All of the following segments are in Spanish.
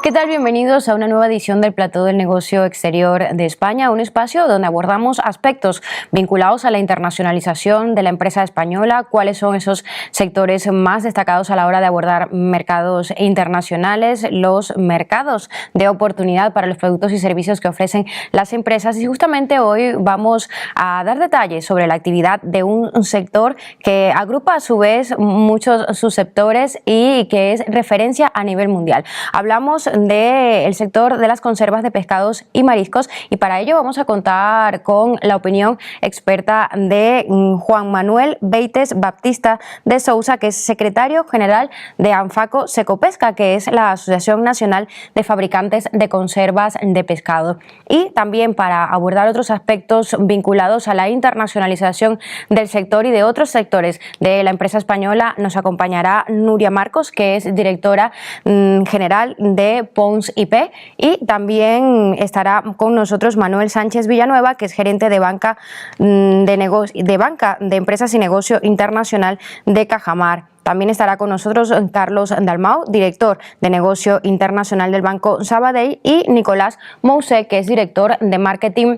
¿Qué tal? Bienvenidos a una nueva edición del Plató del Negocio Exterior de España, un espacio donde abordamos aspectos vinculados a la internacionalización de la empresa española, cuáles son esos sectores más destacados a la hora de abordar mercados internacionales, los mercados de oportunidad para los productos y servicios que ofrecen las empresas. Y justamente hoy vamos a dar detalles sobre la actividad de un sector que agrupa a su vez muchos subsectores y que es referencia a nivel mundial. Hablamos del sector de las conservas de pescados y mariscos y para ello vamos a contar con la opinión experta de Juan Manuel Beites Baptista de Sousa, que es secretario general de ANFACO Secopesca, que es la Asociación Nacional de Fabricantes de Conservas de Pescado. Y también para abordar otros aspectos vinculados a la internacionalización del sector y de otros sectores de la empresa española nos acompañará Nuria Marcos, que es directora general de Pons IP, y también estará con nosotros Manuel Sánchez Villanueva, que es gerente de banca de empresas y negocio internacional de Cajamar. También estará con nosotros Carlos Dalmau, director de negocio internacional del Banco Sabadell, y Nicolás Mousset, que es director de marketing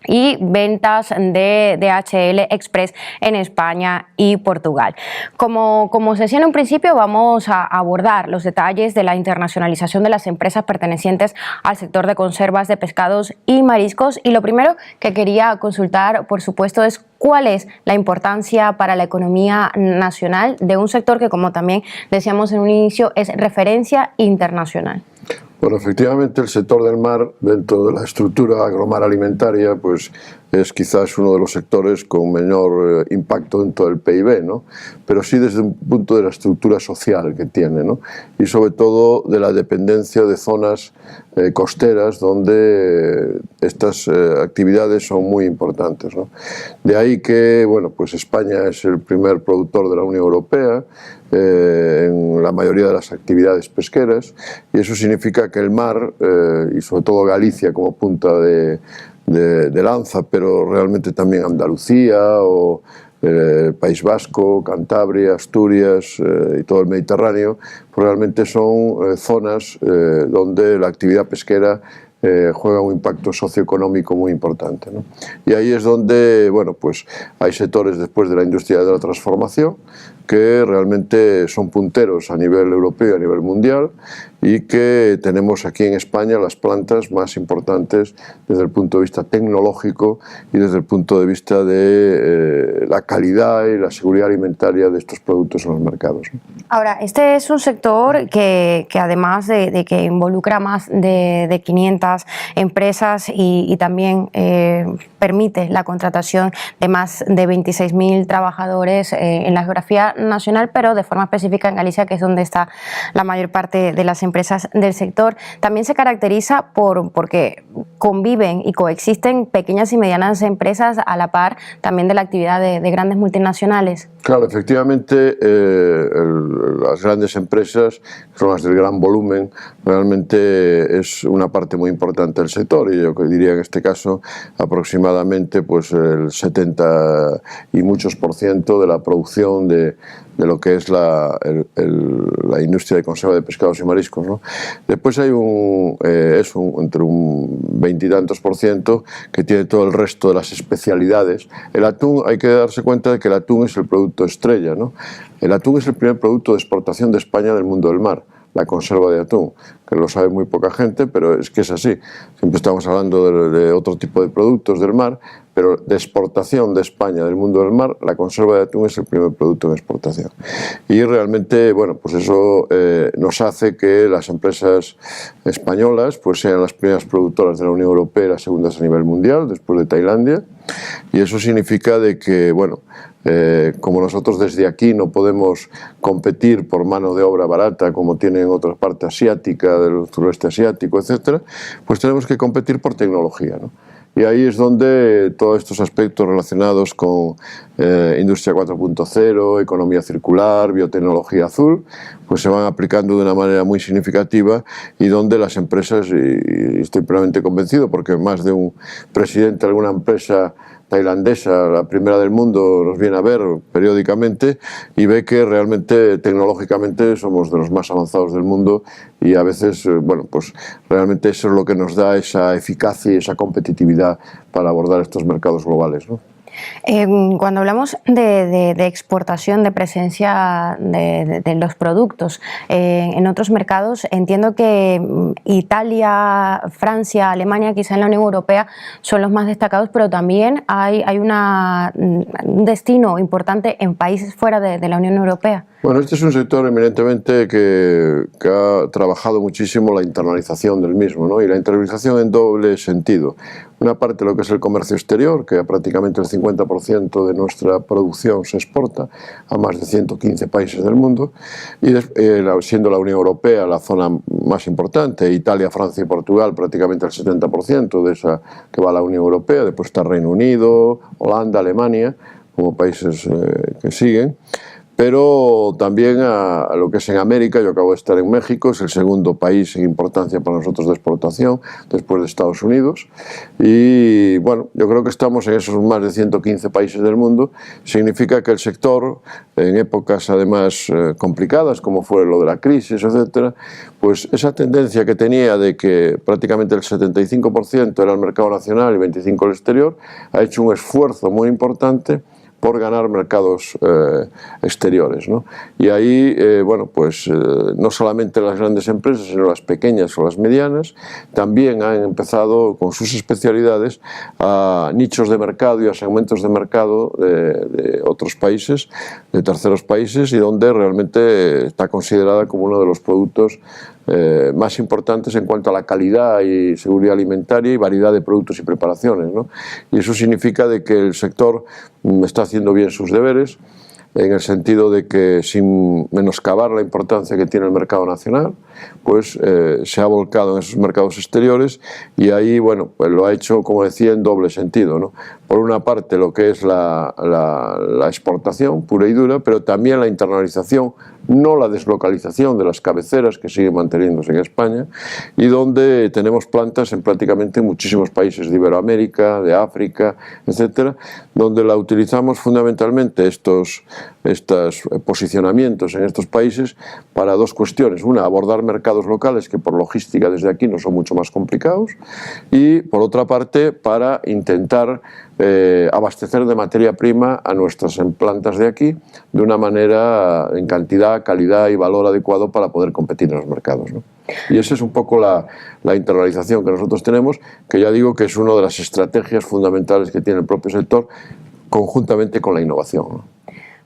y ventas de DHL Express en España y Portugal. Como se decía en un principio, vamos a abordar los detalles de la internacionalización de las empresas pertenecientes al sector de conservas de pescados y mariscos, y lo primero que quería consultar, por supuesto, es cuál es la importancia para la economía nacional de un sector que, como también decíamos en un inicio, es referencia internacional. Bueno, efectivamente el sector del mar, dentro de la estructura agromar alimentaria, pues es quizás uno de los sectores con menor impacto dentro del PIB, ¿no? Pero sí desde un punto de la estructura social que tiene, ¿no? Y sobre todo de la dependencia de zonas costeras donde estas actividades son muy importantes, ¿no? De ahí que, bueno, pues España es el primer productor de la Unión Europea en la mayoría de las actividades pesqueras, y eso significa que el mar, y sobre todo Galicia como punta de lanza, pero realmente también Andalucía o País Vasco, Cantabria, Asturias y todo el Mediterráneo, pues realmente son zonas donde la actividad pesquera juega un impacto socioeconómico muy importante, ¿no? Y ahí es donde, bueno, pues hay sectores después de la industria de la transformación que realmente son punteros a nivel europeo y a nivel mundial, y que tenemos aquí en España las plantas más importantes desde el punto de vista tecnológico y desde el punto de vista de la calidad y la seguridad alimentaria de estos productos en los mercados, ¿no? Ahora, este es un sector que además de que involucra más de 500 empresas y también permite la contratación de más de 26.000 trabajadores en la geografía nacional, pero de forma específica en Galicia, que es donde está la mayor parte de las empresas del sector, también se caracteriza porque conviven y coexisten pequeñas y medianas empresas a la par también de la actividad de grandes multinacionales. Claro, efectivamente, las grandes empresas, que son las del gran volumen, realmente es una parte muy importante del sector, y yo diría en este caso aproximadamente pues el 70 y muchos % de la producción de lo que es la industria de conserva de pescados y mariscos, ¿no? Después hay entre un 20 y tantos % que tiene todo el resto de las especialidades. El atún, hay que darse cuenta de que el atún es el producto estrella, ¿no? El atún es el primer producto de exportación de España del mundo del mar, la conserva de atún, que lo sabe muy poca gente, pero es que es así. Siempre estamos hablando de otro tipo de productos del mar, pero de exportación de España del mundo del mar, la conserva de atún es el primer producto de exportación. Y realmente, bueno, pues eso nos hace que las empresas españolas pues sean las primeras productoras de la Unión Europea y las segundas a nivel mundial, después de Tailandia, y eso significa de que, bueno, como nosotros desde aquí no podemos competir por mano de obra barata como tienen otras partes asiáticas, del sureste asiático, etcétera, pues tenemos que competir por tecnología, ¿no? Y ahí es donde todos estos aspectos relacionados con industria 4.0, economía circular, biotecnología azul, pues se van aplicando de una manera muy significativa, y donde las empresas, y estoy plenamente convencido porque más de un presidente de alguna empresa tailandesa, la primera del mundo, nos viene a ver periódicamente y ve que realmente tecnológicamente somos de los más avanzados del mundo y a veces, bueno, pues realmente eso es lo que nos da esa eficacia y esa competitividad para abordar estos mercados globales, ¿no? Cuando hablamos de exportación, de presencia de los productos en otros mercados, entiendo que Italia, Francia, Alemania, quizá en la Unión Europea son los más destacados, pero también hay un destino importante en países fuera de la Unión Europea. Bueno, este es un sector eminentemente que ha trabajado muchísimo la internalización del mismo, ¿no? Y la internalización en doble sentido. Una parte lo que es el comercio exterior, que prácticamente el 50% de nuestra producción se exporta a más de 115 países del mundo, y siendo la Unión Europea la zona más importante, Italia, Francia y Portugal prácticamente el 70% de esa que va a la Unión Europea, después está Reino Unido, Holanda, Alemania, como países que siguen. Pero también a lo que es en América, yo acabo de estar en México, es el segundo país en importancia para nosotros de exportación, después de Estados Unidos. Y bueno, yo creo que estamos en esos más de 115 países del mundo. Significa que el sector, en épocas además complicadas, como fue lo de la crisis, etcétera, pues esa tendencia que tenía de que prácticamente el 75% era el mercado nacional y 25% el exterior, ha hecho un esfuerzo muy importante por ganar mercados exteriores, ¿no? Y ahí, bueno, pues no solamente las grandes empresas, sino las pequeñas o las medianas, también han empezado con sus especialidades a nichos de mercado y a segmentos de mercado de otros países, de terceros países, y donde realmente está considerada como uno de los productos más importantes en cuanto a la calidad y seguridad alimentaria y variedad de productos y preparaciones, ¿no? Y eso significa de que el sector está haciendo bien sus deberes, en el sentido de que, sin menoscabar la importancia que tiene el mercado nacional, pues se ha volcado en esos mercados exteriores, y ahí, bueno, pues lo ha hecho, como decía, en doble sentido, ¿no? Por una parte lo que es la exportación pura y dura, pero también la internalización, no la deslocalización de las cabeceras que siguen manteniéndose en España, y donde tenemos plantas en prácticamente muchísimos países de Iberoamérica, de África, etcétera, donde la utilizamos fundamentalmente estos posicionamientos en estos países para dos cuestiones: una, abordar mercados locales que por logística desde aquí no son mucho más complicados, y por otra parte para intentar abastecer de materia prima a nuestras plantas de aquí de una manera en cantidad, calidad y valor adecuado para poder competir en los mercados, ¿no? Y esa es un poco la internalización que nosotros tenemos, que ya digo que es una de las estrategias fundamentales que tiene el propio sector, conjuntamente con la innovación, ¿no?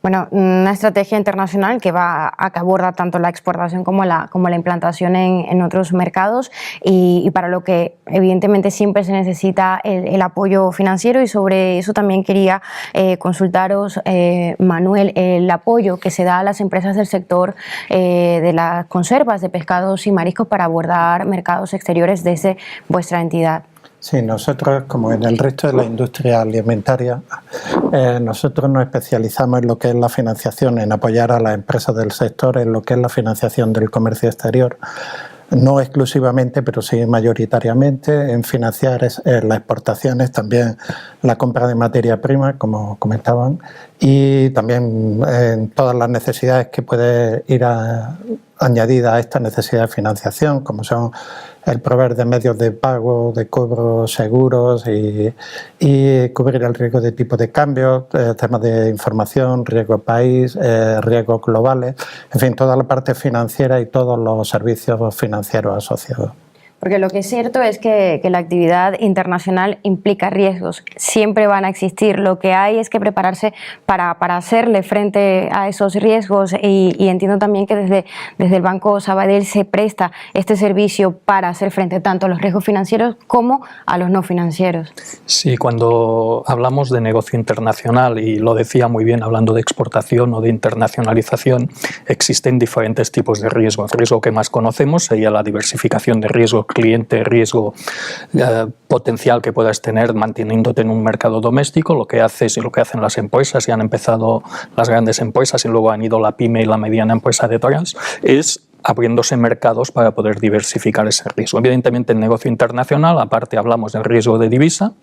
Bueno, una estrategia internacional que aborda tanto la exportación como la implantación en otros mercados, y para lo que evidentemente siempre se necesita el apoyo financiero, y sobre eso también quería consultaros, Manuel, el apoyo que se da a las empresas del sector de las conservas de pescados y mariscos para abordar mercados exteriores desde vuestra entidad. Sí, nosotros, como en el resto de la industria alimentaria, nosotros nos especializamos en lo que es la financiación, en apoyar a las empresas del sector, en lo que es la financiación del comercio exterior. No exclusivamente, pero sí mayoritariamente, en financiar las exportaciones, también la compra de materia prima, como comentaban, y también en todas las necesidades que puede ir añadida a esta necesidad de financiación, como son el proveer de medios de pago, de cobro seguros y cubrir el riesgo de tipo de cambio, temas de información, riesgo país, riesgos globales, en fin, toda la parte financiera y todos los servicios financieros asociados. Porque lo que es cierto es que la actividad internacional implica riesgos, siempre van a existir. Lo que hay es que prepararse para hacerle frente a esos riesgos, y entiendo también que desde el Banco Sabadell se presta este servicio para hacer frente tanto a los riesgos financieros como a los no financieros. Sí, cuando hablamos de negocio internacional, y lo decía muy bien hablando de exportación o de internacionalización, existen diferentes tipos de riesgo. El riesgo que más conocemos sería la diversificación de riesgo cliente, riesgo potencial que puedas tener manteniéndote en un mercado doméstico. Lo que haces y lo que hacen las empresas, y han empezado las grandes empresas y luego han ido la pyme y la mediana empresa detrás, es abriéndose mercados para poder diversificar ese riesgo. Evidentemente, en negocio internacional, aparte hablamos del riesgo de divisa,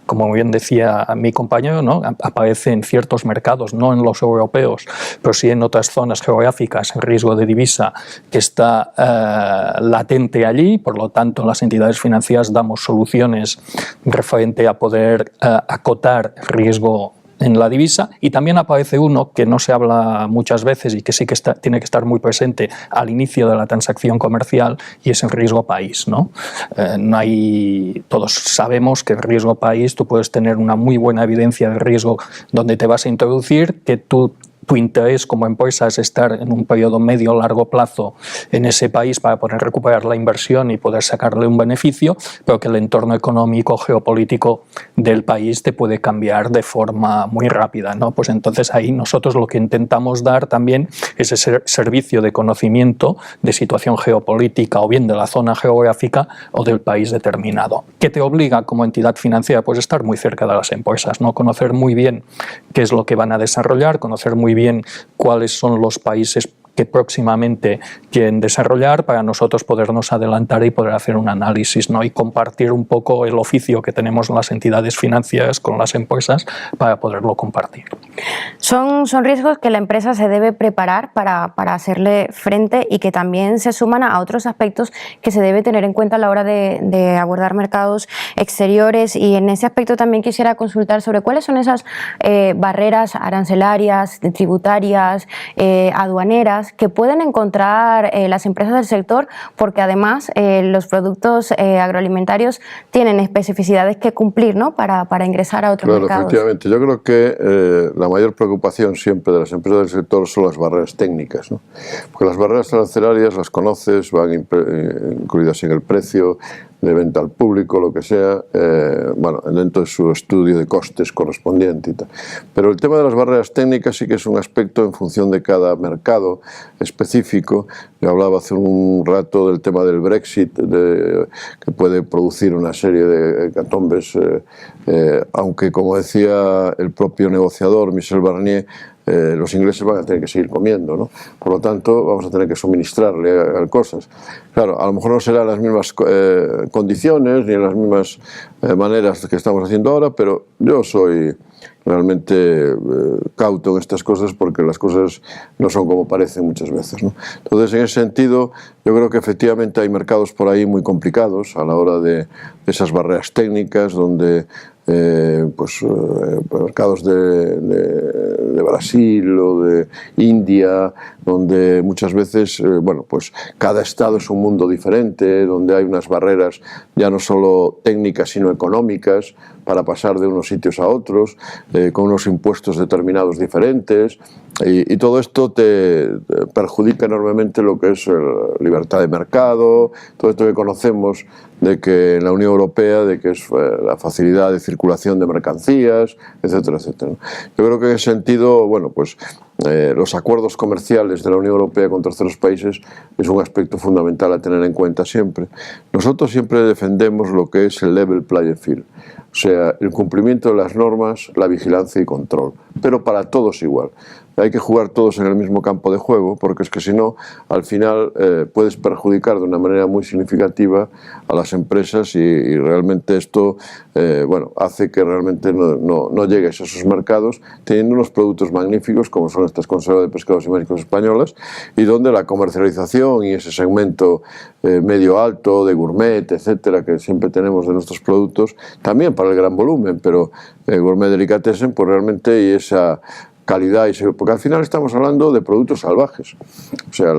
como bien decía mi compañero, ¿no? Aparece en ciertos mercados, no en los europeos, pero sí en otras zonas geográficas, el riesgo de divisa que está latente allí. Por lo tanto, las entidades financieras damos soluciones referente a poder acotar riesgo en la divisa, y también aparece uno que no se habla muchas veces y que sí que tiene que estar muy presente al inicio de la transacción comercial, y es el riesgo país, ¿no? Todos sabemos que el riesgo país, tú puedes tener una muy buena evidencia de riesgo donde te vas a introducir, que tu interés como empresa es estar en un periodo medio o largo plazo en ese país para poder recuperar la inversión y poder sacarle un beneficio, pero que el entorno económico, geopolítico del país te puede cambiar de forma muy rápida, ¿no? Pues entonces ahí nosotros lo que intentamos dar también es ese servicio de conocimiento de situación geopolítica, o bien de la zona geográfica o del país determinado. ¿Qué te obliga como entidad financiera? Pues estar muy cerca de las empresas, ¿no? Conocer muy bien qué es lo que van a desarrollar, conocer muy bien cuáles son los países que próximamente quieren desarrollar, para nosotros podernos adelantar y poder hacer un análisis, ¿no? Y compartir un poco el oficio que tenemos las entidades financieras con las empresas para poderlo compartir. Son riesgos que la empresa se debe preparar para hacerle frente, y que también se suman a otros aspectos que se debe tener en cuenta a la hora de abordar mercados exteriores. Y en ese aspecto también quisiera consultar sobre cuáles son esas barreras arancelarias, tributarias, aduaneras que pueden encontrar las empresas del sector, porque además los productos agroalimentarios tienen especificidades que cumplir, ¿no? para ingresar a otros mercados. Efectivamente. Yo creo que la mayor preocupación siempre de las empresas del sector son las barreras técnicas, ¿no? Porque las barreras arancelarias las conoces, van incluidas en el precio de venta al público, lo que sea, bueno, dentro de su estudio de costes correspondiente y tal. Pero el tema de las barreras técnicas sí que es un aspecto en función de cada mercado específico. Yo hablaba hace un rato del tema del Brexit, que puede producir una serie de hecatombes, aunque, como decía el propio negociador Michel Barnier, los ingleses van a tener que seguir comiendo, ¿no? Por lo tanto, vamos a tener que suministrarle cosas. Claro, a lo mejor no serán las mismas condiciones ni en las mismas maneras que estamos haciendo ahora, pero yo soy realmente cauto en estas cosas, porque las cosas no son como parecen muchas veces, ¿no? Entonces, en ese sentido, yo creo que efectivamente hay mercados por ahí muy complicados a la hora de esas barreras técnicas, donde mercados de Brasil o de India, donde muchas veces pues cada estado es un mundo diferente, donde hay unas barreras ya no solo técnicas sino económicas para pasar de unos sitios a otros, con unos impuestos determinados diferentes, y todo esto te perjudica enormemente lo que es libertad de mercado, todo esto que conocemos de que en la Unión Europea, de que es la facilidad de circulación de mercancías, etcétera, etcétera. Yo creo que en ese sentido, bueno, pues los acuerdos comerciales de la Unión Europea con terceros países es un aspecto fundamental a tener en cuenta siempre. Nosotros siempre defendemos lo que es el level playing field, o sea, el cumplimiento de las normas, la vigilancia y control, pero para todos igual. Hay que jugar todos en el mismo campo de juego, porque es que si no, al final puedes perjudicar de una manera muy significativa a las empresas, y realmente esto hace que realmente no llegues a esos mercados teniendo unos productos magníficos como son estas conservas de pescados y mariscos españolas, y donde la comercialización y ese segmento medio alto de gourmet, etcétera, que siempre tenemos de nuestros productos, también para el gran volumen, pero gourmet delicatessen, pues realmente, y esa calidad, porque al final estamos hablando de productos salvajes, o sea,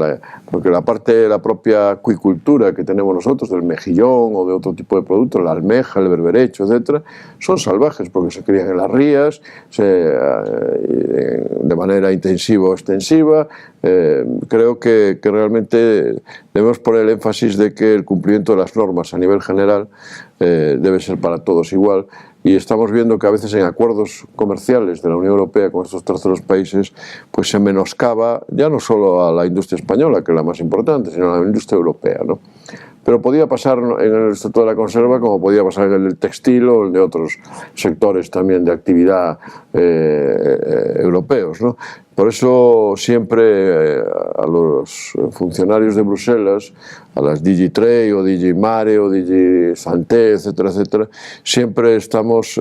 porque la propia acuicultura que tenemos nosotros, del mejillón o de otro tipo de productos, la almeja, el berberecho, etcétera, son salvajes porque se crían en las rías, de manera intensiva o extensiva. Creo que realmente debemos poner el énfasis de que el cumplimiento de las normas a nivel general debe ser para todos igual, y estamos viendo que a veces en acuerdos comerciales de la Unión Europea con estos terceros países pues se menoscaba ya no solo a la industria española, que es la más importante, sino a la industria europea, ¿no? Pero podía pasar en el sector de la conserva como podía pasar en el del textil o el de otros sectores también de actividad europeos, ¿no? Por eso siempre a los funcionarios de Bruselas, a las DG Trade o DG Mare o DG Santé, etcétera, etcétera, siempre estamos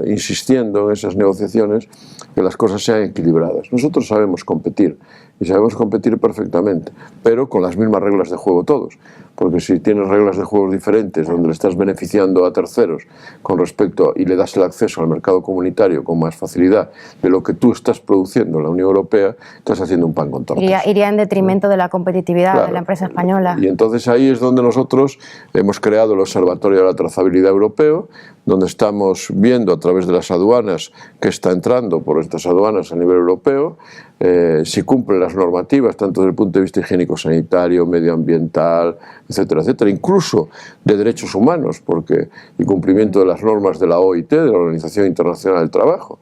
insistiendo en esas negociaciones que las cosas sean equilibradas. Nosotros sabemos competir y sabemos competir perfectamente, pero con las mismas reglas de juego todos. Porque si tienes reglas de juegos diferentes donde le estás beneficiando a terceros con respecto y le das el acceso al mercado comunitario con más facilidad de lo que tú estás produciendo en la Unión Europea, estás haciendo un pan con tortas. Iría en detrimento de la competitividad, claro, de la empresa española. Y entonces ahí es donde nosotros hemos creado el Observatorio de la Trazabilidad Europeo, donde estamos viendo a través de las aduanas qué está entrando por estas aduanas a nivel europeo, si cumplen las normativas tanto desde el punto de vista higiénico-sanitario, medioambiental, etcétera, etcétera, incluso de derechos humanos, porque y cumplimiento de las normas de la OIT, de la Organización Internacional del Trabajo.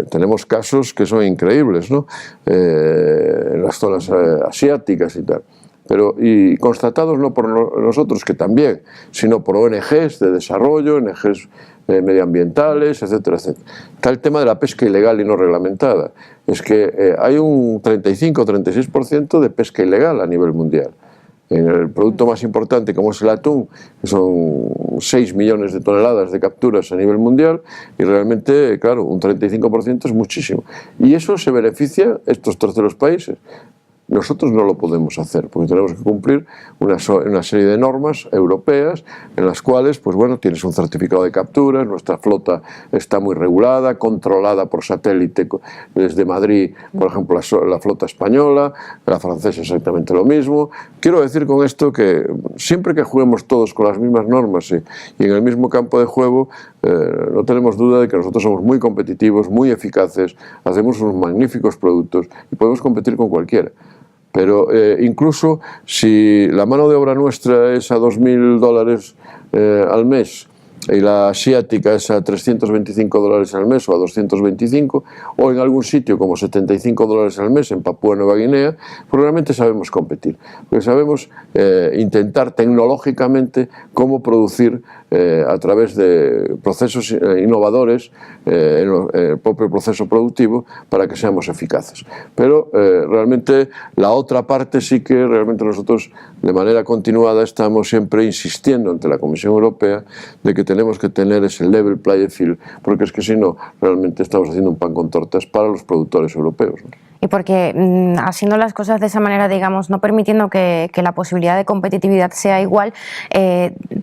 Tenemos casos que son increíbles, ¿no? En las zonas asiáticas y tal. Pero, y constatados no por nosotros, que también, sino por ONGs de desarrollo, ONGs medioambientales, etcétera, etcétera. Está el tema de la pesca ilegal y no reglamentada. Es que hay un 35 o 36% de pesca ilegal a nivel mundial. En el producto más importante, como es el atún, que son 6 millones de toneladas de capturas a nivel mundial, y realmente, claro, un 35% es muchísimo. Y eso se beneficia a estos terceros países. Nosotros no lo podemos hacer porque tenemos que cumplir una serie de normas europeas en las cuales, pues bueno, tienes un certificado de captura, nuestra flota está muy regulada, controlada por satélite desde Madrid, por ejemplo, la flota española, la francesa exactamente lo mismo. Quiero decir con esto que siempre que juguemos todos con las mismas normas y en el mismo campo de juego, no tenemos duda de que nosotros somos muy competitivos, muy eficaces, hacemos unos magníficos productos y podemos competir con cualquiera. Pero incluso si la mano de obra nuestra es a $2.000 al mes y la asiática es a $325 al mes o a 225, o en algún sitio como $75 al mes en Papúa Nueva Guinea, pues realmente sabemos competir, porque sabemos intentar tecnológicamente cómo producir a través de procesos innovadores en el propio proceso productivo para que seamos eficaces. Pero realmente la otra parte sí que realmente nosotros de manera continuada estamos siempre insistiendo ante la Comisión Europea de que tenemos que tener ese level playing field, porque es que si no, realmente estamos haciendo un pan con tortas para los productores europeos, ¿no? Y porque haciendo las cosas de esa manera, digamos, no permitiendo que la posibilidad de competitividad sea igual,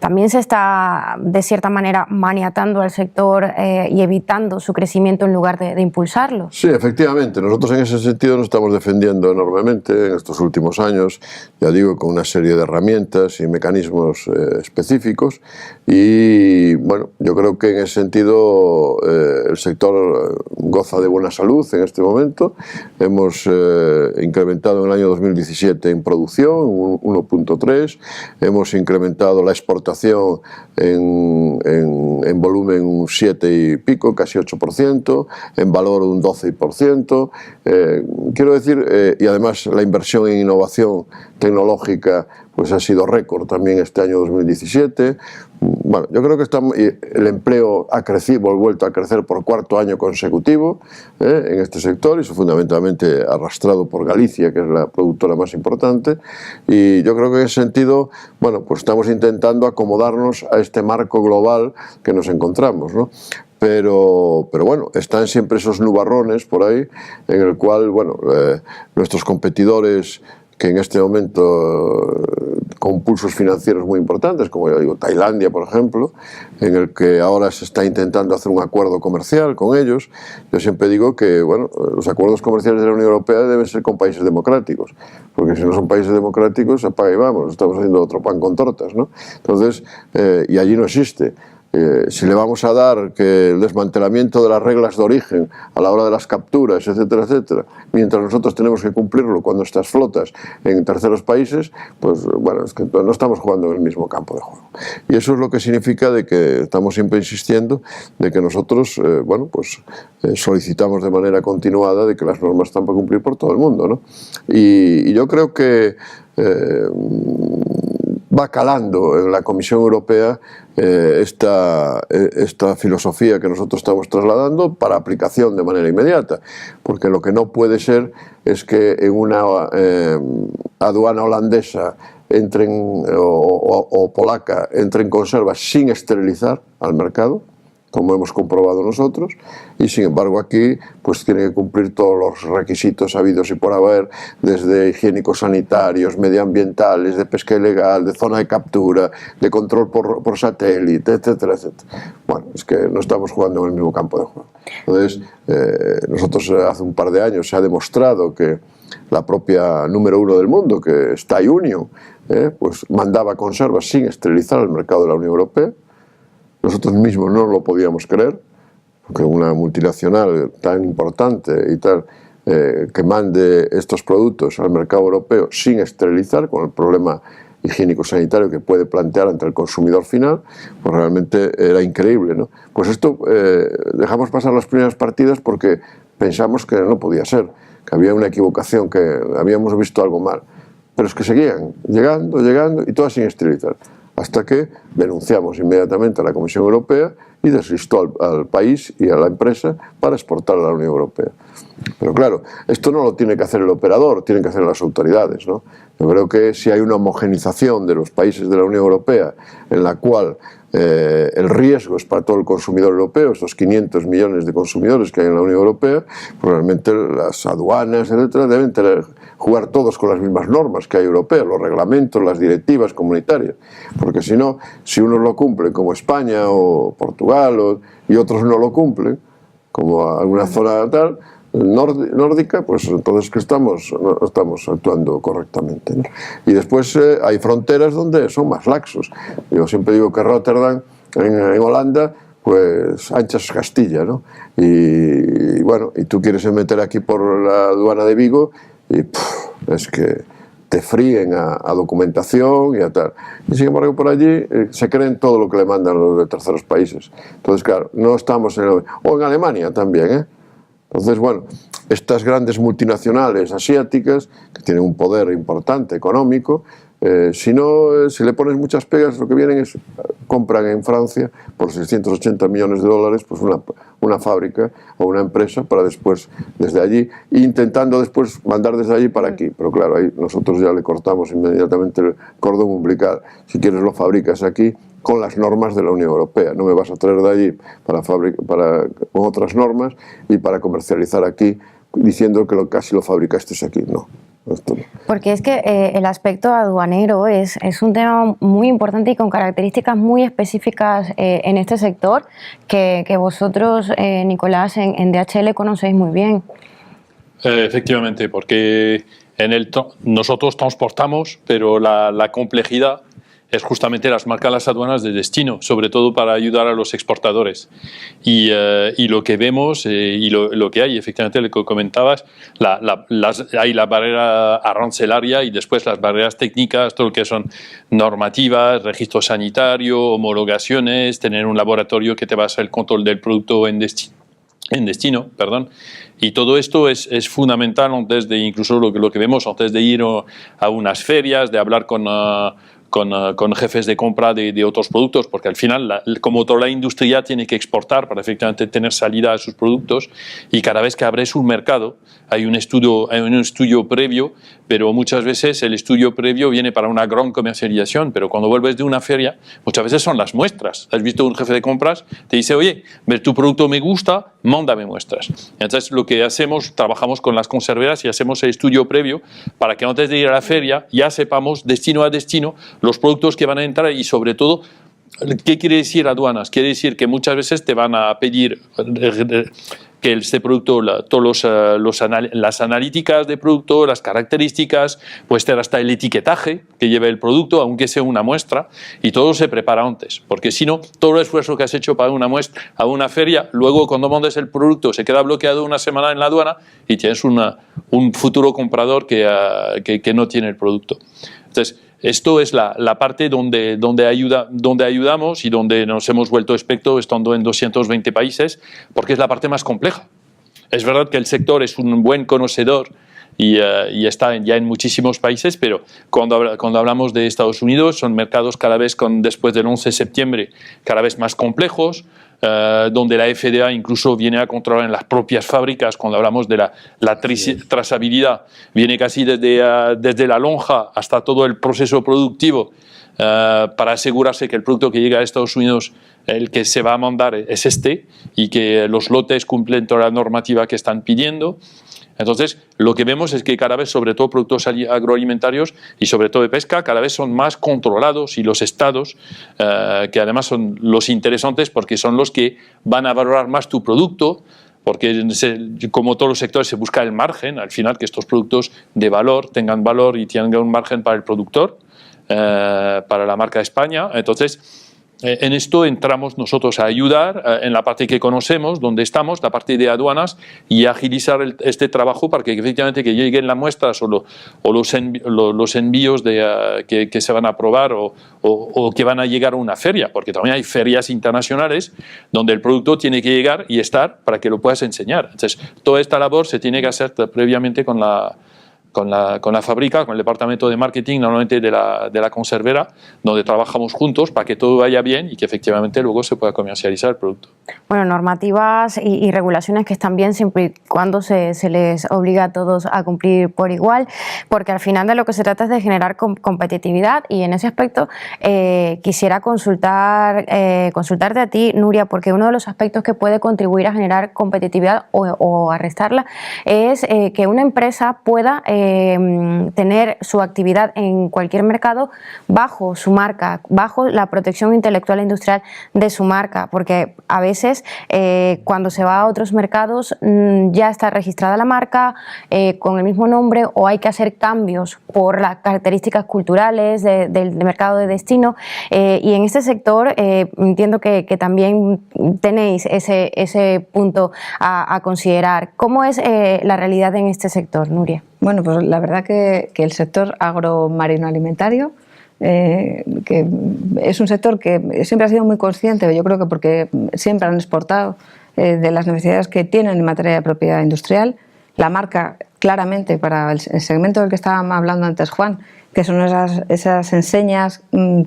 también se está de cierta manera maniatando al sector y evitando su crecimiento en lugar de impulsarlo. Sí, efectivamente. Nosotros en ese sentido nos estamos defendiendo enormemente en estos últimos años, ya digo, con una serie de herramientas y mecanismos específicos, y bueno, yo creo que en ese sentido el sector goza de buena salud en este momento. Hemos incrementado en el año 2017 en producción un 1.3, hemos incrementado la exportación en volumen un 7 y pico, casi 8%, en valor un 12%. Quiero decir, y además la inversión en innovación tecnológica pues ha sido récord también este año 2017. Bueno, yo creo que el empleo ha crecido, vuelto a crecer por cuarto año consecutivo en este sector, y eso fundamentalmente arrastrado por Galicia, que es la productora más importante, y yo creo que en ese sentido, bueno, pues estamos intentando acomodarnos a este marco global que nos encontramos, ¿no? Pero bueno, están siempre esos nubarrones por ahí, en el cual, bueno, nuestros competidores que en este momento con pulsos financieros muy importantes, como yo digo, Tailandia, por ejemplo, en el que ahora se está intentando hacer un acuerdo comercial con ellos. Yo siempre digo que, bueno, los acuerdos comerciales de la Unión Europea deben ser con países democráticos, porque si no son países democráticos, apaga y vamos, estamos haciendo otro pan con tortas, ¿no? Entonces, y allí no existe. Si le vamos a dar que el desmantelamiento de las reglas de origen a la hora de las capturas, etcétera, etcétera, mientras nosotros tenemos que cumplirlo con nuestras flotas en terceros países, pues bueno, es que no estamos jugando en el mismo campo de juego. Y eso es lo que significa de que estamos siempre insistiendo de que nosotros, bueno, pues solicitamos de manera continuada de que las normas están para cumplir por todo el mundo, ¿no? Y yo creo que va calando en la Comisión Europea esta filosofía que nosotros estamos trasladando para aplicación de manera inmediata, porque lo que no puede ser es que en una aduana holandesa o polaca entren conservas sin esterilizar al mercado, como hemos comprobado nosotros, y sin embargo aquí pues tiene que cumplir todos los requisitos habidos y por haber, desde higiénicos sanitarios, medioambientales, de pesca ilegal, de zona de captura, de control por satélite, etcétera, etcétera. Bueno, es que no estamos jugando en el mismo campo de juego. Entonces, nosotros hace un par de años se ha demostrado que la propia número 1 del mundo, que es Thai Union, pues mandaba conservas sin esterilizar al mercado de la Unión Europea. Nosotros mismos no lo podíamos creer, porque una multinacional tan importante y tal que mande estos productos al mercado europeo sin esterilizar, con el problema higiénico-sanitario que puede plantear ante el consumidor final, pues realmente era increíble, ¿no? Pues esto dejamos pasar las primeras partidas porque pensamos que no podía ser, que había una equivocación, que habíamos visto algo mal, pero es que seguían llegando y todas sin esterilizar. Hasta que denunciamos inmediatamente a la Comisión Europea y deslistó al país y a la empresa para exportar a la Unión Europea. Pero claro, esto no lo tiene que hacer el operador, tienen que hacer las autoridades, ¿no? Yo creo que si hay una homogenización de los países de la Unión Europea en la cual el riesgo es para todo el consumidor europeo, estos 500 millones de consumidores que hay en la Unión Europea, probablemente las aduanas, etcétera, deben jugar todos con las mismas normas que hay europeas, los reglamentos, las directivas comunitarias, porque si no, si unos lo cumplen como España o Portugal y otros no lo cumplen, como alguna zona tal nórdica, pues entonces que no estamos actuando correctamente, ¿no? Y después hay fronteras donde son más laxos. Yo siempre digo que Rotterdam, en Holanda, pues anchas Castilla, ¿no? Y bueno, y tú quieres meter aquí por la aduana de Vigo y es que te fríen a documentación y a tal. Y sin embargo por allí se creen todo lo que le mandan los de terceros países. Entonces claro, no estamos o en Alemania también, ¿eh? Entonces, bueno, estas grandes multinacionales asiáticas, que tienen un poder importante económico, si le pones muchas pegas, lo que vienen es, compran en Francia por 680 millones de dólares pues una fábrica o una empresa para después, desde allí, intentando después mandar desde allí para aquí. Pero claro, ahí nosotros ya le cortamos inmediatamente el cordón umbilical. Si quieres lo fabricas aquí, con las normas de la Unión Europea. No me vas a traer de allí con otras normas y para comercializar aquí diciendo que casi lo fabricaste aquí. No. Porque es que el aspecto aduanero es un tema muy importante y con características muy específicas en este sector que vosotros, Nicolás, en DHL conocéis muy bien. Efectivamente, porque nosotros transportamos, pero la complejidad es justamente las aduanas de destino, sobre todo para ayudar a los exportadores. Y lo que vemos y lo que hay, efectivamente, lo que comentabas, hay la barrera arancelaria y después las barreras técnicas, todo lo que son normativas, registro sanitario, homologaciones, tener un laboratorio que te va a hacer el control del producto en destino, perdón. Y todo esto es fundamental antes de, incluso lo que vemos antes de ir a unas ferias, de hablar con jefes de compra de otros productos, porque al final, como toda la industria tiene que exportar para efectivamente tener salida a sus productos, y cada vez que abres un mercado hay un estudio previo, pero muchas veces el estudio previo viene para una gran comercialización, pero cuando vuelves de una feria, muchas veces son las muestras. Has visto un jefe de compras, te dice, oye, ver tu producto me gusta, mándame muestras. Entonces lo que hacemos, trabajamos con las conserveras y hacemos el estudio previo para que antes de ir a la feria ya sepamos destino a destino los productos que van a entrar y sobre todo, ¿qué quiere decir aduanas? Quiere decir que muchas veces te van a pedir que este producto, las analíticas de producto, las características, puede ser hasta el etiquetaje que lleve el producto, aunque sea una muestra, y todo se prepara antes, porque si no, todo el esfuerzo que has hecho para una muestra, a una feria, luego cuando mandes el producto se queda bloqueado una semana en la aduana y tienes un futuro comprador que no tiene el producto. Entonces, esto es la parte donde ayudamos y donde nos hemos vuelto expertos estando en 220 países, porque es la parte más compleja. Es verdad que el sector es un buen conocedor y está ya en muchísimos países, pero cuando hablamos de Estados Unidos son mercados cada vez después del 11 de septiembre cada vez más complejos, donde la FDA incluso viene a controlar en las propias fábricas. Cuando hablamos de la trazabilidad, viene casi desde la lonja hasta todo el proceso productivo, para asegurarse que el producto que llega a Estados Unidos, el que se va a mandar es y que los lotes cumplen toda la normativa que están pidiendo. Entonces, lo que vemos es que cada vez, sobre todo productos agroalimentarios y sobre todo de pesca, cada vez son más controlados, y los estados, que además son los interesantes porque son los que van a valorar más tu producto, porque como todos los sectores se busca el margen, al final que estos productos de valor tengan valor y tengan un margen para el productor, para la marca España. Entonces, en esto entramos nosotros a ayudar en la parte que conocemos, donde estamos, la parte de aduanas, y agilizar este trabajo para que efectivamente que lleguen las muestras o los envíos que se van a aprobar o que van a llegar a una feria, porque también hay ferias internacionales donde el producto tiene que llegar y estar para que lo puedas enseñar. Entonces, toda esta labor se tiene que hacer previamente con la fábrica, con el departamento de marketing, normalmente de la conservera, donde trabajamos juntos para que todo vaya bien y que efectivamente luego se pueda comercializar el producto. Bueno, normativas y regulaciones que están bien siempre y cuando se les obliga a todos a cumplir por igual, porque al final de lo que se trata es de generar competitividad, y en ese aspecto quisiera consultarte a ti, Nuria, porque uno de los aspectos que puede contribuir a generar competitividad o a restarla es que una empresa pueda tener su actividad en cualquier mercado bajo su marca, bajo la protección intelectual e industrial de su marca, porque a veces cuando se va a otros mercados ya está registrada la marca con el mismo nombre, o hay que hacer cambios por las características culturales del mercado de destino, y en este sector entiendo que también tenéis ese punto a considerar. ¿Cómo es la realidad en este sector, Nuria? Bueno, pues la verdad que el sector agromarino alimentario, que es un sector que siempre ha sido muy consciente, yo creo que porque siempre han exportado de las necesidades que tienen en materia de propiedad industrial. La marca, claramente, para el segmento del que estábamos hablando antes, Juan, que son esas enseñas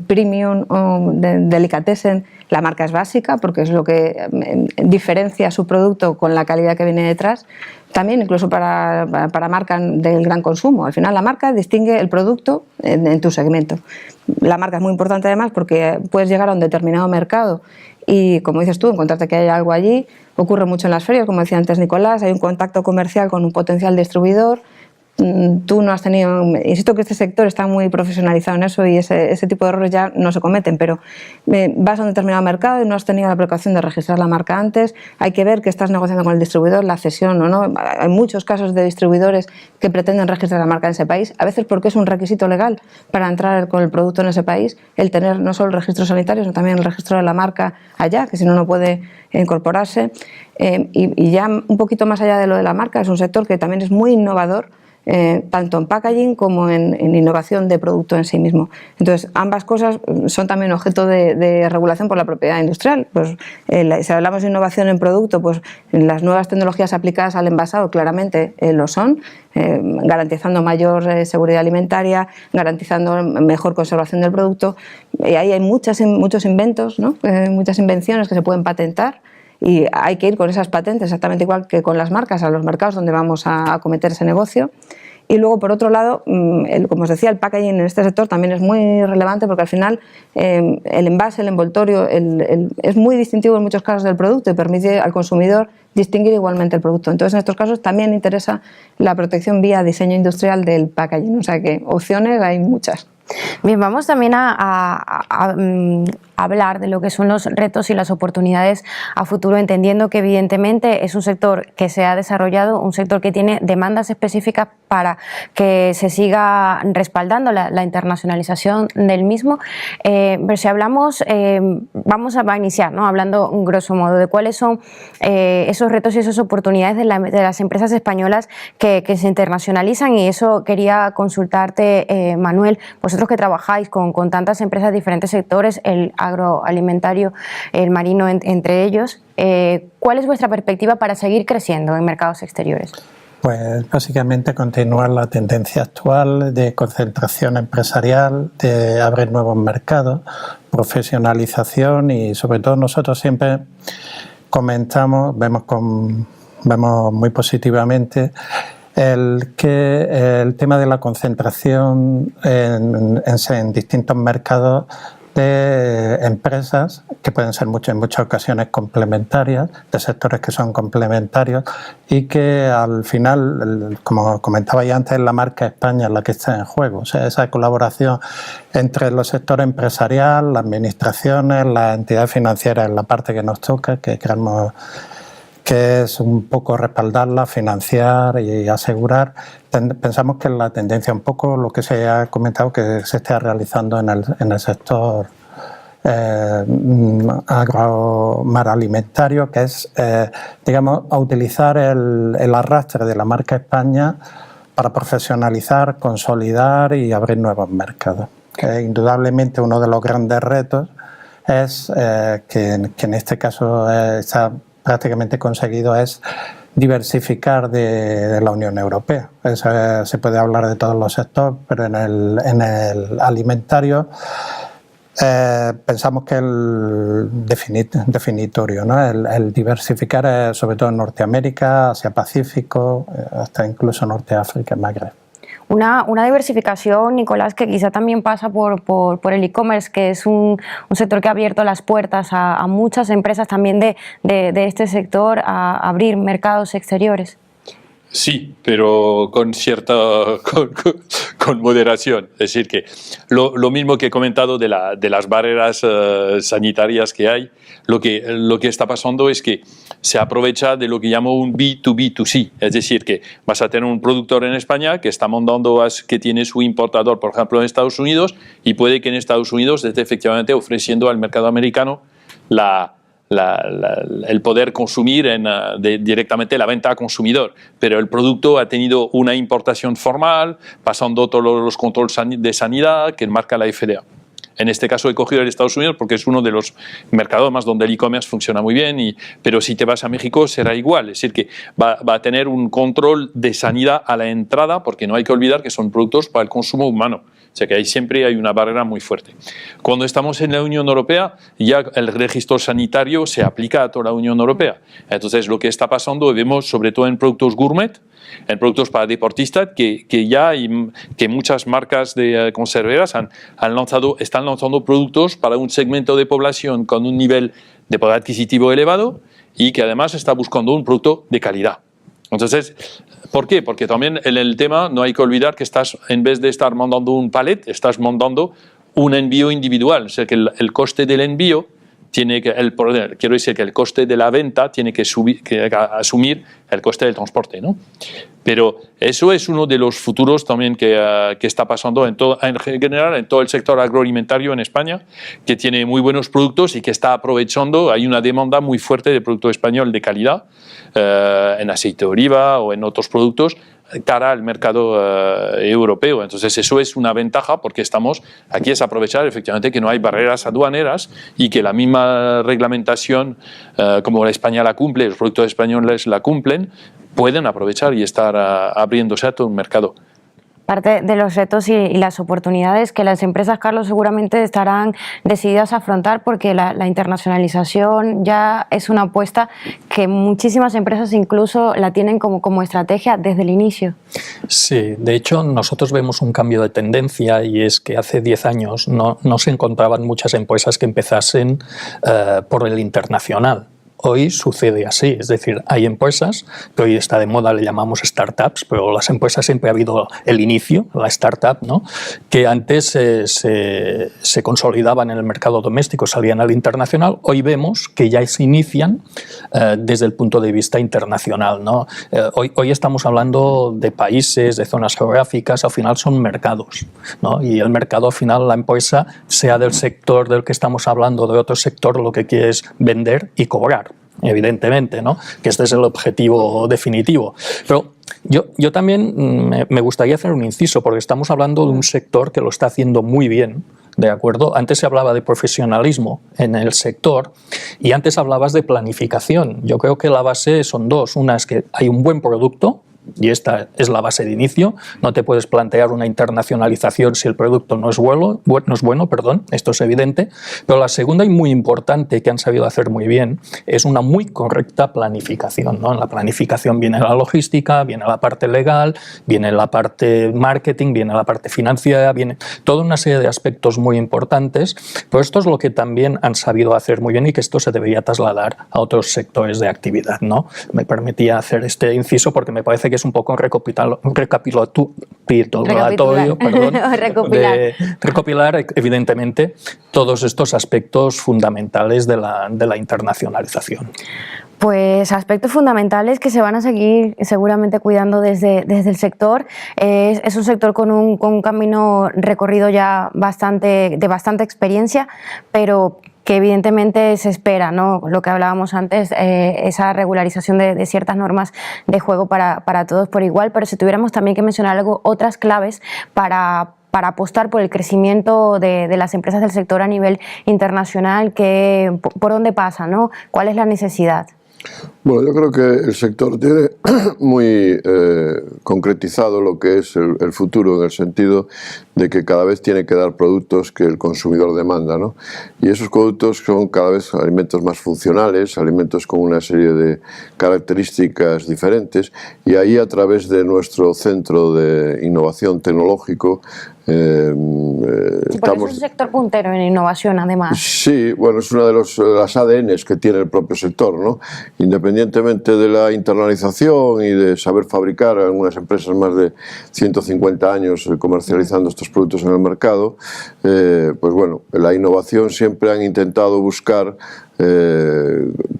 premium o delicatessen, la marca es básica porque es lo que diferencia su producto con la calidad que viene detrás. También incluso para marca del gran consumo. Al final la marca distingue el producto en tu segmento. La marca es muy importante además porque puedes llegar a un determinado mercado y, como dices tú, encontrarte que hay algo allí. Ocurre mucho en las ferias, como decía antes Nicolás, hay un contacto comercial con un potencial distribuidor. Tú no has tenido, insisto que este sector está muy profesionalizado en eso y ese tipo de errores ya no se cometen, pero vas a un determinado mercado y no has tenido la precaución de registrar la marca antes, hay que ver que estás negociando con el distribuidor la cesión o no. Hay muchos casos de distribuidores que pretenden registrar la marca en ese país, a veces porque es un requisito legal para entrar con el producto en ese país, el tener no solo el registro sanitario, sino también el registro de la marca allá, que si no, no puede incorporarse. Y ya un poquito más allá de lo de la marca, es un sector que también es muy innovador, tanto en packaging como en innovación de producto en sí mismo. Entonces, ambas cosas son también objeto de regulación por la propiedad industrial. Pues, si hablamos de innovación en producto, pues las nuevas tecnologías aplicadas al envasado claramente lo son, garantizando mayor seguridad alimentaria, garantizando mejor conservación del producto. Y ahí hay muchos inventos, ¿no? Muchas invenciones que se pueden patentar. Y hay que ir con esas patentes, exactamente igual que con las marcas, a los mercados donde vamos a cometer ese negocio. Y luego, por otro lado, como os decía, el packaging en este sector también es muy relevante porque al final el envase, el envoltorio, es muy distintivo en muchos casos del producto y permite al consumidor distinguir igualmente el producto. Entonces, en estos casos también interesa la protección vía diseño industrial del packaging. O sea que opciones hay muchas. Bien, vamos también a hablar de lo que son los retos y las oportunidades a futuro, entendiendo que evidentemente es un sector que se ha desarrollado, un sector que tiene demandas específicas para que se siga respaldando la internacionalización del mismo. Pero si hablamos, vamos a iniciar, ¿no? Hablando grosso modo de cuáles son esos retos y esas oportunidades de las empresas españolas que se internacionalizan, y eso quería consultarte, Manuel, vosotros que trabajáis con tantas empresas de diferentes sectores, el agroalimentario, el marino entre ellos, ¿cuál es vuestra perspectiva para seguir creciendo en mercados exteriores? Pues básicamente continuar la tendencia actual de concentración empresarial, de abrir nuevos mercados, profesionalización y sobre todo nosotros siempre comentamos, vemos muy positivamente el tema de la concentración en distintos mercados de empresas que pueden ser en muchas ocasiones complementarias, de sectores que son complementarios y que al final, como comentaba ya antes, la marca España es la que está en juego. O sea, esa colaboración entre los sectores empresarial, las administraciones, las entidades financieras es la parte que nos toca, que creemos que es un poco respaldarla, financiar y asegurar. Pensamos que la tendencia un poco lo que se ha comentado que se está realizando en el sector agroalimentario, que es, digamos, a utilizar el arrastre de la marca España para profesionalizar, consolidar y abrir nuevos mercados. Que indudablemente uno de los grandes retos es que en este caso está prácticamente conseguido es diversificar de la Unión Europea. Se puede hablar de todos los sectores, pero en el alimentario pensamos que el definitorio, ¿no? El diversificar sobre todo en Norteamérica, Asia-Pacífico, hasta incluso Norte de África, Magreb. Una diversificación, Nicolás, que quizá también pasa por el e-commerce, que es un sector que ha abierto las puertas a muchas empresas también de este sector a abrir mercados exteriores. Sí, pero con moderación. Es decir, que lo mismo que he comentado de las barreras sanitarias que hay, lo que está pasando es que se aprovecha de lo que llamo un B2B2C. Es decir, que vas a tener un productor en España que está mandando, que tiene su importador, por ejemplo, en Estados Unidos, y puede que en Estados Unidos esté efectivamente ofreciendo al mercado americano el poder consumir directamente la venta a consumidor, pero el producto ha tenido una importación formal, pasando todos los controles de sanidad que marca la FDA. En este caso he cogido el Estados Unidos porque es uno de los mercados más donde el e-commerce funciona muy bien, pero si te vas a México será igual, es decir que va a tener un control de sanidad a la entrada, porque no hay que olvidar que son productos para el consumo humano. O sea que ahí siempre hay una barrera muy fuerte. Cuando estamos en la Unión Europea, ya el registro sanitario se aplica a toda la Unión Europea. Entonces, lo que está pasando, vemos sobre todo en productos gourmet, en productos para deportistas, que ya hay, que muchas marcas de conserveras están lanzando productos para un segmento de población con un nivel de poder adquisitivo elevado y que además está buscando un producto de calidad. Entonces, ¿por qué? Porque también en el tema no hay que olvidar que en vez de estar mandando un palet, estás mandando un envío individual. O sea, que el coste del envío quiero decir que el coste de la venta tiene que asumir el coste del transporte, ¿no? Pero eso es uno de los futuros también que está pasando en general en todo el sector agroalimentario en España, que tiene muy buenos productos y que está aprovechando. Hay una demanda muy fuerte de producto español de calidad en aceite de oliva o en otros productos cara al mercado europeo. Entonces eso es una ventaja porque aquí es aprovechar efectivamente que no hay barreras aduaneras y que la misma reglamentación como la España la cumple, los productos españoles la cumplen, pueden aprovechar y estar abriéndose a todo un mercado. Parte de los retos y las oportunidades que las empresas, Carlos, seguramente estarán decididas a afrontar, porque la internacionalización ya es una apuesta que muchísimas empresas incluso la tienen como estrategia desde el inicio. Sí, de hecho nosotros vemos un cambio de tendencia, y es que hace 10 años no se encontraban muchas empresas que empezasen por el internacional. Hoy sucede así, es decir, hay empresas que hoy está de moda, le llamamos startups, pero las empresas siempre ha habido el inicio, la startup, ¿no? Que antes se consolidaban en el mercado doméstico, salían al internacional. Hoy vemos que ya se inician desde el punto de vista internacional, ¿no? Hoy estamos hablando de países, de zonas geográficas, al final son mercados, ¿no? Y el mercado, al final, la empresa, sea del sector del que estamos hablando, de otro sector, lo que quiere es vender y cobrar, evidentemente, ¿no? Que este es el objetivo definitivo. Pero yo también me gustaría hacer un inciso, porque estamos hablando de un sector que lo está haciendo muy bien, ¿de acuerdo? Antes se hablaba de profesionalismo en el sector y antes hablabas de planificación. Yo creo que la base son dos. Una es que hay un buen producto, y esta es la base de inicio. No te puedes plantear una internacionalización si el producto no es bueno, esto es evidente. Pero la segunda y muy importante, que han sabido hacer muy bien, es una muy correcta planificación, ¿no? En la planificación viene la logística, viene la parte legal, viene la parte marketing, viene la parte financiera, viene toda una serie de aspectos muy importantes. Pues esto es lo que también han sabido hacer muy bien y que esto se debería trasladar a otros sectores de actividad, ¿no? Me permitía hacer este inciso porque me parece que es un poco recapitulatorio, perdón, de recopilar evidentemente todos estos aspectos fundamentales de la internacionalización. Pues aspectos fundamentales que se van a seguir seguramente cuidando desde el sector. Es un sector con un camino recorrido ya de bastante experiencia, pero que evidentemente se espera, ¿no? Lo que hablábamos antes, esa regularización de ciertas normas de juego para todos por igual, pero si tuviéramos también que mencionar otras claves para apostar por el crecimiento de las empresas del sector a nivel internacional, ¿por dónde pasa, ¿no? ¿Cuál es la necesidad? Bueno, yo creo que el sector tiene muy concretizado lo que es el futuro, en el sentido de que cada vez tiene que dar productos que el consumidor demanda, ¿no? Y esos productos son cada vez alimentos más funcionales, alimentos con una serie de características diferentes, y ahí, a través de nuestro centro de innovación tecnológico, Porque es un sector puntero en innovación, además. Sí, bueno, es una de las ADNs que tiene el propio sector, ¿no? Independientemente de la internalización y de saber fabricar, algunas empresas más de 150 años comercializando estos productos en el mercado, pues bueno, la innovación siempre han intentado buscar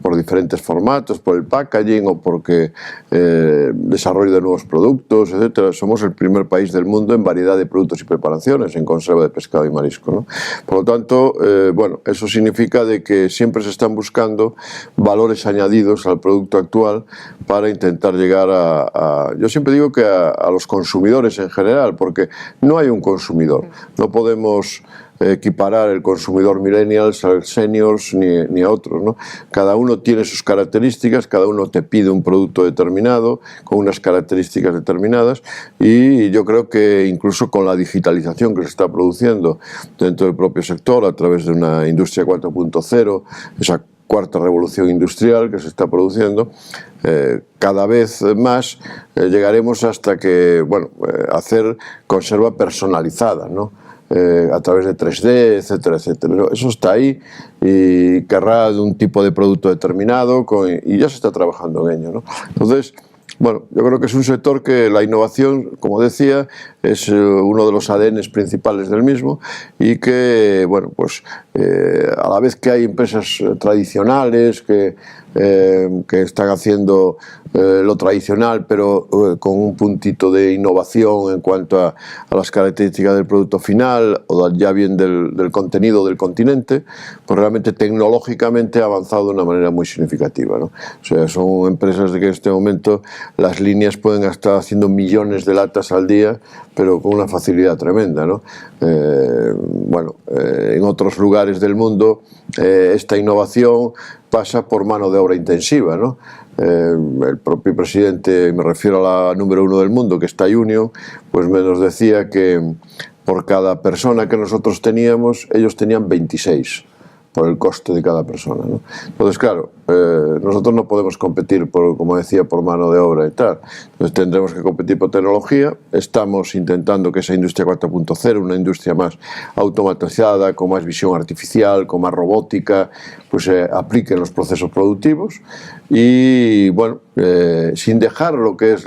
por diferentes formatos, por el packaging o porque desarrollo de nuevos productos, etcétera. Somos el primer país del mundo en variedad de productos y preparaciones, en conserva de pescado y marisco, ¿no? Por lo tanto, bueno, eso significa de que siempre se están buscando valores añadidos al producto actual para intentar llegar yo siempre digo que a los consumidores en general, porque no hay un consumidor, no podemos equiparar el consumidor millennials al seniors ni a otros, ¿no? Cada uno tiene sus características, cada uno te pide un producto determinado con unas características determinadas, y yo creo que incluso con la digitalización que se está produciendo dentro del propio sector a través de una industria 4.0, esa cuarta revolución industrial que se está produciendo, cada vez más llegaremos hasta que, bueno, hacer conserva personalizada, ¿no? A través de 3D, etcétera, etcétera. Eso está ahí y querrá de un tipo de producto determinado y ya se está trabajando en ello, ¿no? Entonces, bueno, yo creo que es un sector que la innovación, como decía, es uno de los ADNs principales del mismo, y que, bueno, pues a la vez que hay empresas tradicionales que están haciendo lo tradicional, pero con un puntito de innovación en cuanto a las características del producto final o ya bien del contenido del continente, pues realmente tecnológicamente ha avanzado de una manera muy significativa, ¿no? O sea, son empresas de que en este momento las líneas pueden estar haciendo millones de latas al día, pero con una facilidad tremenda, ¿no? Bueno, en otros lugares del mundo esta innovación pasa por mano de obra intensiva, ¿no? El propio presidente, me refiero a la número 1 del mundo, que está Union, pues nos decía que por cada persona que nosotros teníamos, ellos tenían 26 por el coste de cada persona, ¿no? Entonces, claro, nosotros no podemos competir, como decía, por mano de obra y tal. Entonces tendremos que competir por tecnología. Estamos intentando que esa industria 4.0, una industria más automatizada, con más visión artificial, con más robótica, pues se aplique en los procesos productivos y, bueno, sin dejar lo que es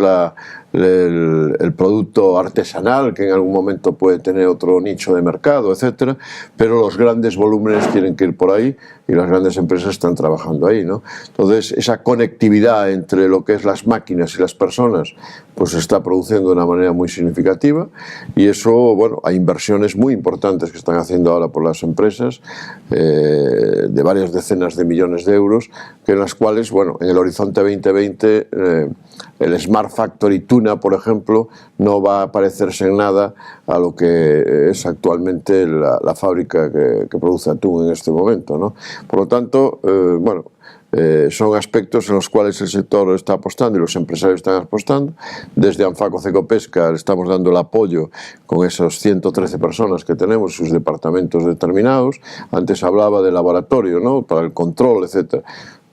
el producto artesanal, que en algún momento puede tener otro nicho de mercado, etcétera, pero los grandes volúmenes tienen que ir por ahí y las grandes empresas están trabajando ahí, ¿no? Entonces, esa conectividad entre lo que es las máquinas y las personas, pues se está produciendo de una manera muy significativa, y eso, bueno, hay inversiones muy importantes que están haciendo ahora por las empresas, de varias decenas de millones de euros, que en las cuales, bueno, en el horizonte 2020, el Smart Factory Tuna, por ejemplo, no va a parecerse en nada a lo que es actualmente la fábrica que produce atún en este momento, ¿no? Por lo tanto, bueno, son aspectos en los cuales el sector está apostando y los empresarios están apostando. Desde Anfaco Cecopesca le estamos dando el apoyo con esas 113 personas que tenemos, sus departamentos determinados. Antes hablaba de laboratorio, ¿no?, para el control, etc.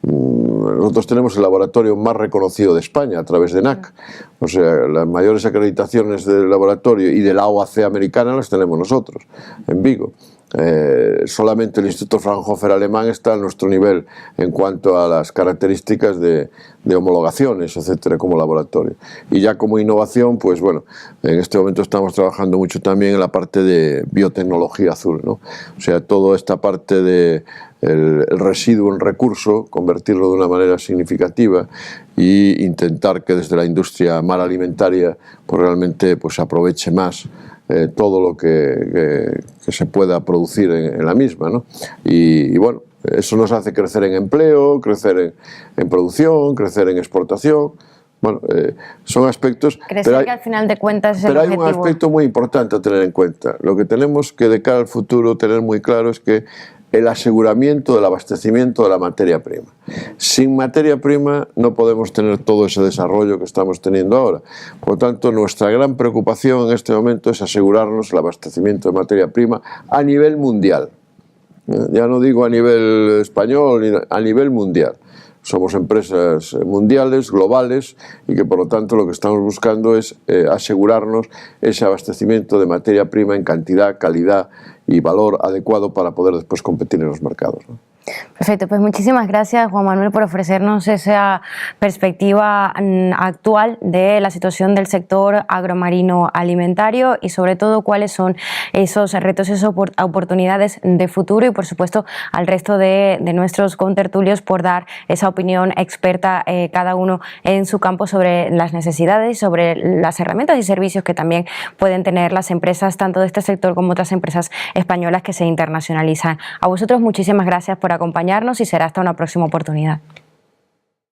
Nosotros tenemos el laboratorio más reconocido de España a través de NAC. O sea, las mayores acreditaciones del laboratorio y de la OAC americana las tenemos nosotros, en Vigo. Solamente el Instituto Fraunhofer alemán está a nuestro nivel en cuanto a las características de homologaciones, etcétera, como laboratorio. Y ya como innovación, pues bueno, en este momento estamos trabajando mucho también en la parte de biotecnología azul, ¿no? O sea, toda esta parte de el residuo en recurso, convertirlo de una manera significativa e intentar que desde la industria mar alimentaria pues realmente pues aproveche más todo lo que se pueda producir en la misma, ¿no? Y bueno, eso nos hace crecer en empleo, crecer en producción, crecer en exportación. Bueno, son aspectos... Crecer que al final de cuentas es el objetivo. Pero hay un aspecto muy importante a tener en cuenta. Lo que tenemos que de cara al futuro tener muy claro es que el aseguramiento del abastecimiento de la materia prima. Sin materia prima no podemos tener todo ese desarrollo que estamos teniendo ahora. Por lo tanto, nuestra gran preocupación en este momento es asegurarnos el abastecimiento de materia prima a nivel mundial. Ya no digo a nivel español, a nivel mundial. Somos empresas mundiales, globales, y que por lo tanto lo que estamos buscando es asegurarnos ese abastecimiento de materia prima en cantidad, calidad y valor adecuado para poder después competir en los mercados, ¿no? Perfecto, pues muchísimas gracias, Juan Manuel, por ofrecernos esa perspectiva actual de la situación del sector agromarino alimentario y sobre todo cuáles son esos retos, esas oportunidades de futuro, y por supuesto al resto de nuestros contertulios por dar esa opinión experta cada uno en su campo sobre las necesidades, sobre las herramientas y servicios que también pueden tener las empresas tanto de este sector como otras empresas españolas que se internacionalizan. A vosotros muchísimas gracias por acompañarnos y será hasta una próxima oportunidad.